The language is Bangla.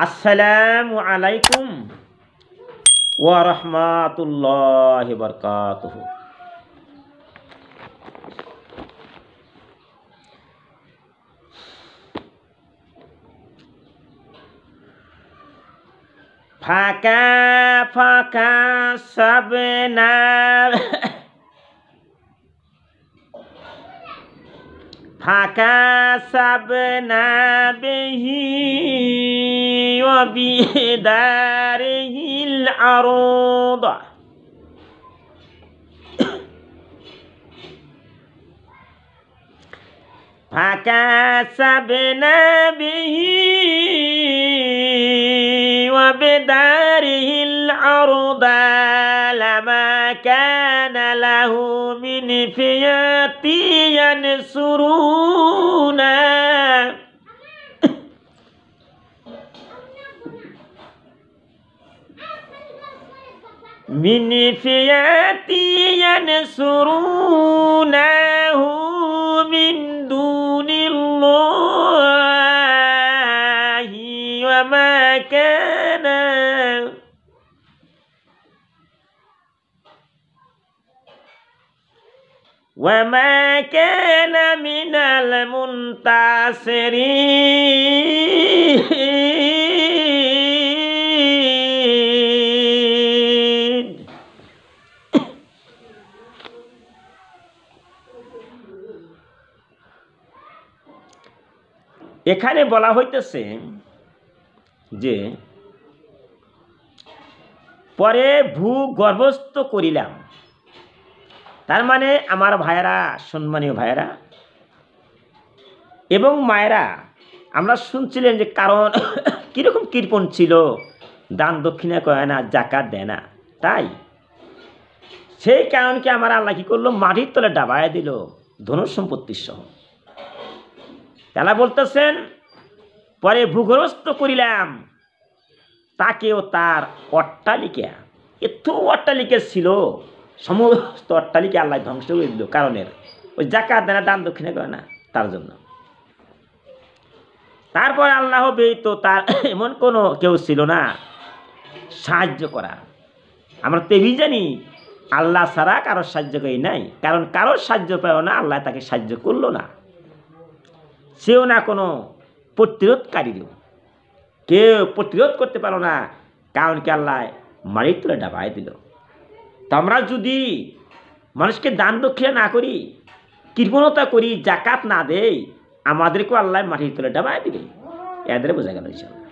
আসসালামু আলাইকুম ওয়া রাহমাতুল্লাহি ওয়া বারাকাতুহু। ফাঁকা ফাঁকা সাবনা ফাঁকা সাবনা বিহি ওয়া বিদারিহিল আরদ। ফাঁকা সাবনা বিহি ওয়া বিদারিহিল আরদ লামা কানা লাহু মিন ফিয়াতি ইয়ানসুরুনা মিন ফিয়াতি ইয়ানসুরুনাহু মিন দুনিল্লাহি ওয়া মা কানা وما كان من المنتصرين। এখানে বলা হইতেছে যে পরে ভূগর্ভস্থ করিলাম, তার মানে আমার ভাইয়েরা, সম্মানীয় ভাইয়েরা এবং মায়েরা, আমরা শুনছিলেন যে কারণ কীরকম কৃপণ ছিল, দান দক্ষিণা করে না, জাকাত দেয় না, তাই সেই কারণকে আমার আল্লাহ কী করলো, মাটির তলে ডাবায় দিল ধন সম্পত্তির সহ। তারা বলতেছেন পরে ভূগর্ভস্থ করিলাম তাকেও তার অট্টালিকা, এত অট্টালিকা ছিল, সমস্ত অট্টালিকা আল্লাহ ধ্বংস করে দিল কারণের ওই জাকাত দেয় না, দান দক্ষিণা করে না, তার জন্য। তারপর আল্লাহ ব্যতীত তার এমন কোনো কেউ ছিল না সাহায্য করার। আমরা তেবি জানি আল্লাহ ছাড়া কারোর সাহায্যকারী নাই, কারণ কারোর সাহায্য পায় না, আল্লাহ তাকে সাহায্য করলো না, সেও না কোনো প্রতিরোধকারীও, কেউ প্রতিরোধ করতে পারো না, কারণ কি আল্লাহ মাটির তলে ডাবায় দিল। তো আমরা যদি মানুষকে দান দক্ষিণা না করি, কৃপণতা করি, জাকাত না দেই, আমাদেরকেও আল্লাহ মাটির তলে ডাবায় দিবে। এদের বোঝা গেল ইনশাআল্লাহ।